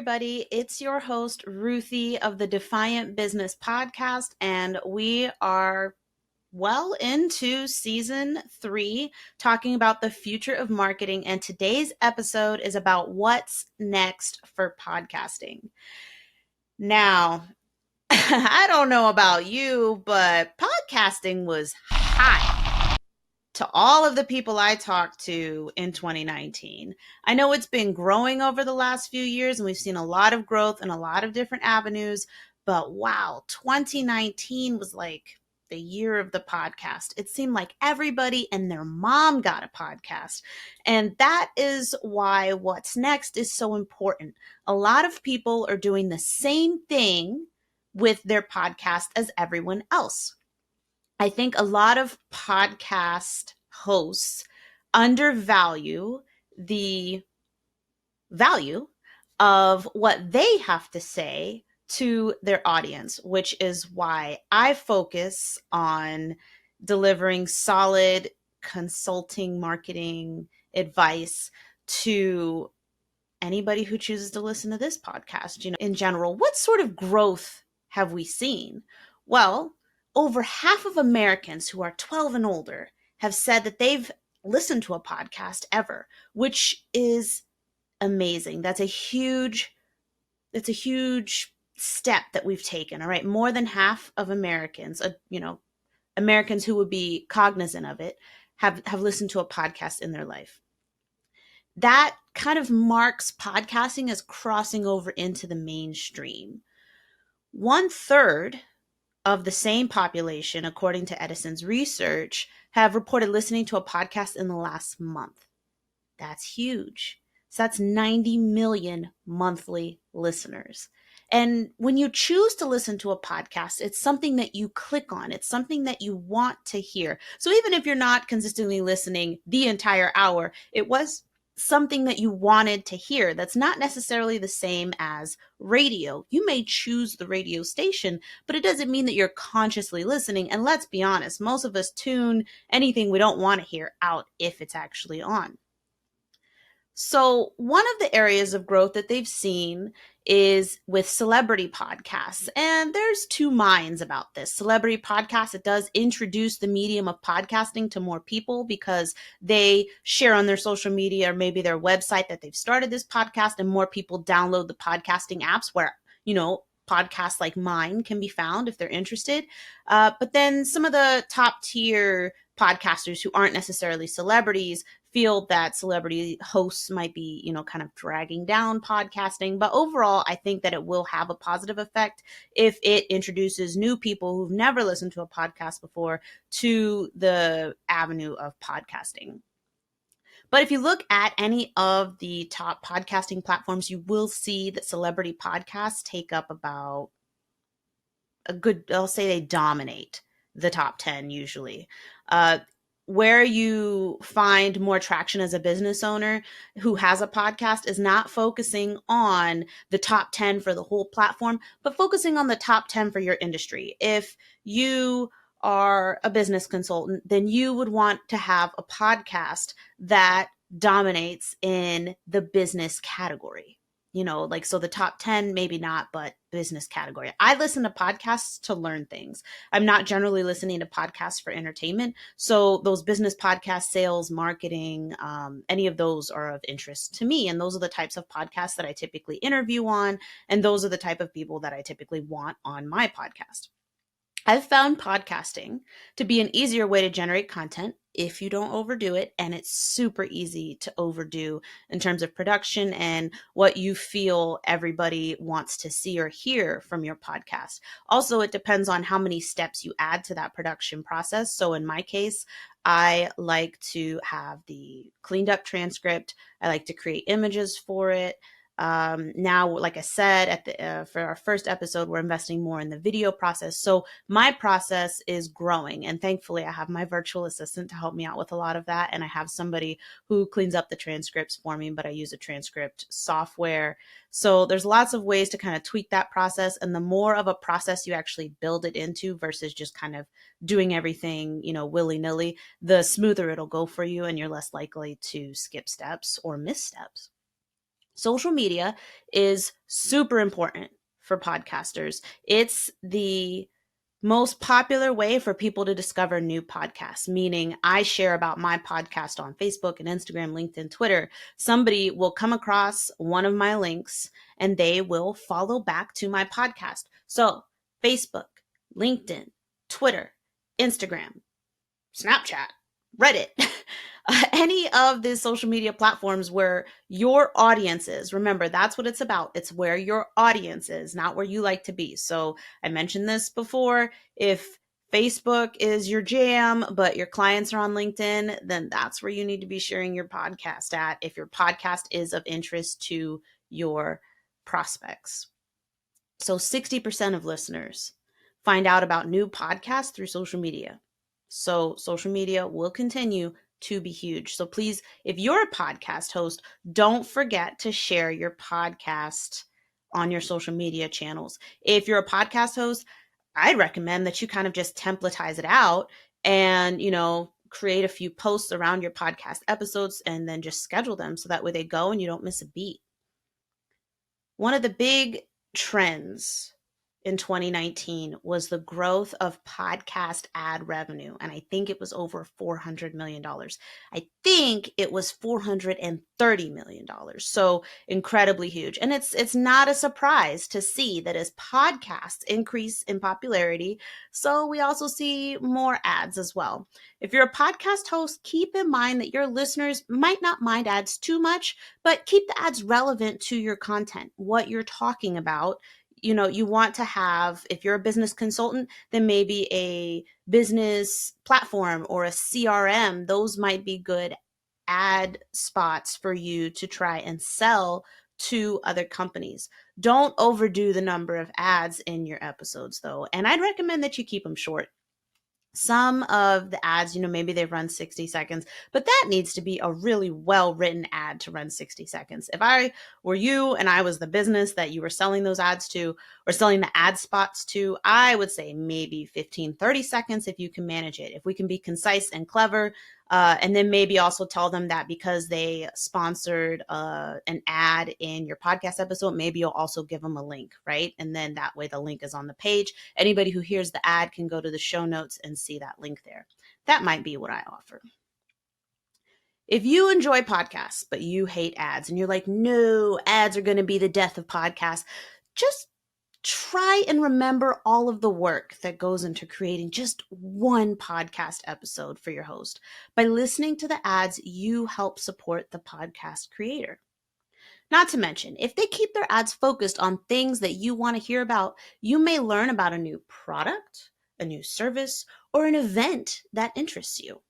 everybody. It's your host, Ruthie of the Defiant Business Podcast, and we are well into season 3, talking about the future of marketing. And today's episode is about what's next for podcasting. Now, I don't know about you, but podcasting was hot to all of the people I talked to in 2019. I know it's been growing over the last few years and we've seen a lot of growth in a lot of different avenues, but wow, 2019 was like the year of the podcast. It seemed like everybody and their mom got a podcast. And that is why what's next is so important. A lot of people are doing the same thing with their podcast as everyone else. I think a lot of podcast hosts undervalue the value of what they have to say to their audience, which is why I focus on delivering solid consulting marketing advice to anybody who chooses to listen to this podcast. In general, what sort of growth have we seen? Well, over half of Americans who are 12 and older have said that they've listened to a podcast ever, which is amazing. That's a huge step that we've taken. All right. More than half of Americans, Americans who would be cognizant of it have listened to a podcast in their life. That kind of marks podcasting as crossing over into the mainstream. 1/3 of the same population, according to Edison's research, have reported listening to a podcast in the last month. That's huge. So that's 90 million monthly listeners. And when you choose to listen to a podcast, it's something that you click on. It's something that you want to hear. So even if you're not consistently listening the entire hour, it was something that you wanted to hear. That's not necessarily the same as radio. You may choose the radio station, but it doesn't mean that you're consciously listening. And let's be honest, most of us tune anything we don't want to hear out if it's actually on. So one of the areas of growth that they've seen is with celebrity podcasts. And there's two minds about this. Celebrity podcasts, it does introduce the medium of podcasting to more people because they share on their social media or maybe their website that they've started this podcast, and more people download the podcasting apps where, podcasts like mine can be found if they're interested. But then some of the top tier podcasters who aren't necessarily celebrities feel that celebrity hosts might be, kind of dragging down podcasting. But overall, I think that it will have a positive effect if it introduces new people who've never listened to a podcast before to the avenue of podcasting. But if you look at any of the top podcasting platforms, you will see that celebrity podcasts take up about I'll say they dominate the top 10 usually. Where you find more traction as a business owner who has a podcast is not focusing on the top 10 for the whole platform, but focusing on the top 10 for your industry. If you are a business consultant, then you would want to have a podcast that dominates in the business category. So the top 10, maybe not, but business category. I listen to podcasts to learn things. I'm not generally listening to podcasts for entertainment. So those business podcasts, sales, marketing, any of those are of interest to me. And those are the types of podcasts that I typically interview on. And those are the type of people that I typically want on my podcast. I've found podcasting to be an easier way to generate content if you don't overdo it. And it's super easy to overdo in terms of production and what you feel everybody wants to see or hear from your podcast. Also, it depends on how many steps you add to that production process. So in my case, I like to have the cleaned up transcript. I like to create images for it. Now, like I said, for our first episode, we're investing more in the video process. So my process is growing, and thankfully I have my virtual assistant to help me out with a lot of that. And I have somebody who cleans up the transcripts for me, but I use a transcript software. So there's lots of ways to kind of tweak that process. And the more of a process you actually build it into versus just kind of doing everything, willy-nilly, the smoother it'll go for you, and you're less likely to skip steps or miss steps. Social media is super important for podcasters. It's the most popular way for people to discover new podcasts, meaning I share about my podcast on Facebook and Instagram, LinkedIn, Twitter. Somebody will come across one of my links and they will follow back to my podcast. So, Facebook, LinkedIn, Twitter, Instagram, Snapchat, Reddit, any of the social media platforms where your audience is. Remember, that's what it's about. It's where your audience is, not where you like to be. So I mentioned this before. If Facebook is your jam, but your clients are on LinkedIn, then that's where you need to be sharing your podcast at if your podcast is of interest to your prospects. So 60% of listeners find out about new podcasts through social media. So social media will continue to be huge. So please, if you're a podcast host, don't forget to share your podcast on your social media channels. If you're a podcast host, I'd recommend that you kind of just templatize it out and, create a few posts around your podcast episodes and then just schedule them so that way they go and you don't miss a beat. One of the big trends in 2019 was the growth of podcast ad revenue. And I think it was over $400 million. I think it was $430 million. So incredibly huge. And it's not a surprise to see that as podcasts increase in popularity, so we also see more ads as well. If you're a podcast host, keep in mind that your listeners might not mind ads too much, but keep the ads relevant to your content, what you're talking about. You want to have, if you're a business consultant, then maybe a business platform or a CRM. Those might be good ad spots for you to try and sell to other companies. Don't overdo the number of ads in your episodes, though. And I'd recommend that you keep them short. Some of the ads, maybe they run 60 seconds, but that needs to be a really well-written ad to run 60 seconds. If I were you and I was the business that you were selling those ads to or selling the ad spots to, I would say maybe 15, 30 seconds if you can manage it. If we can be concise and clever, and then maybe also tell them that because they sponsored an ad in your podcast episode, maybe you'll also give them a link, right? And then that way the link is on the page. Anybody who hears the ad can go to the show notes and see that link there. That might be what I offer. If you enjoy podcasts, but you hate ads and you're like, no, ads are going to be the death of podcasts, just try and remember all of the work that goes into creating just one podcast episode for your host. By listening to the ads, you help support the podcast creator. Not to mention, if they keep their ads focused on things that you want to hear about, you may learn about a new product, a new service, or an event that interests you.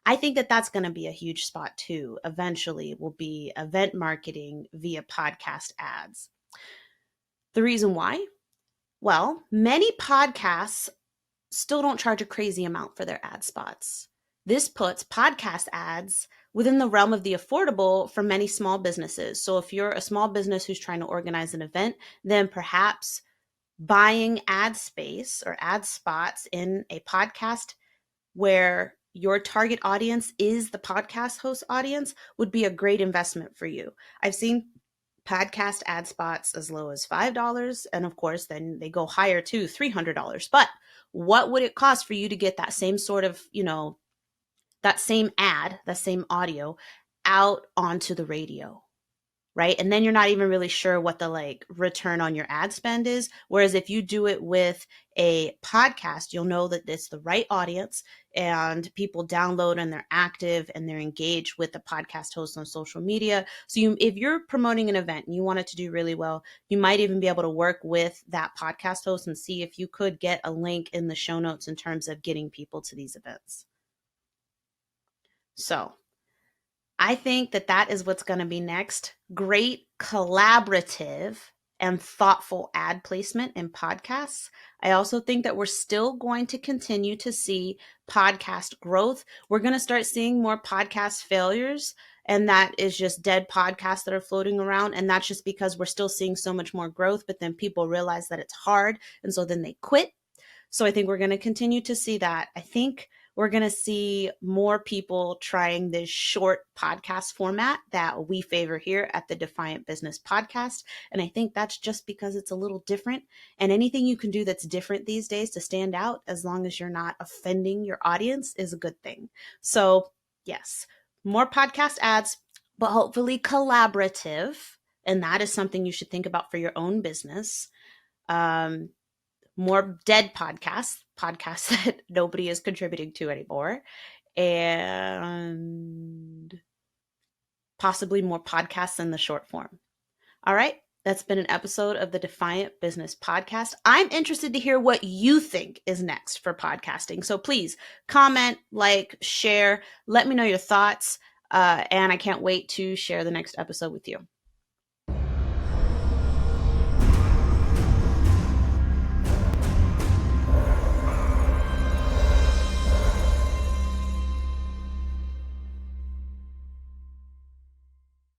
I think that that's going to be a huge spot too. Eventually will be event marketing via podcast ads. The reason why? Well, many podcasts still don't charge a crazy amount for their ad spots. This puts podcast ads within the realm of the affordable for many small businesses. So if you're a small business who's trying to organize an event, then perhaps buying ad space or ad spots in a podcast where your target audience is the podcast host audience would be a great investment for you. I've seen podcast ad spots as low as $5. And of course, then they go higher to $300. But what would it cost for you to get that same sort of, that same ad, that same audio out onto the radio? Right. And then you're not even really sure what the return on your ad spend is. Whereas if you do it with a podcast, you'll know that it's the right audience and people download and they're active and they're engaged with the podcast host on social media. So if you're promoting an event and you want it to do really well, you might even be able to work with that podcast host and see if you could get a link in the show notes in terms of getting people to these events. So I think that is what's going to be next. Great collaborative and thoughtful ad placement in podcasts. I also think that we're still going to continue to see podcast growth. We're going to start seeing more podcast failures, and that is just dead podcasts that are floating around. And that's just because we're still seeing so much more growth, but then people realize that it's hard, and so then they quit. So I think we're going to continue to see that. I think we're going to see more people trying this short podcast format that we favor here at the Defiant Business Podcast. And I think that's just because it's a little different. And anything you can do that's different these days to stand out, as long as you're not offending your audience, is a good thing. So, yes, more podcast ads, but hopefully collaborative. And that is something you should think about for your own business. More dead podcasts that nobody is contributing to anymore, and possibly more podcasts in the short form. All right. That's been an episode of the Defiant Business Podcast. I'm interested to hear what you think is next for podcasting. So please comment, like, share, let me know your thoughts. And I can't wait to share the next episode with you.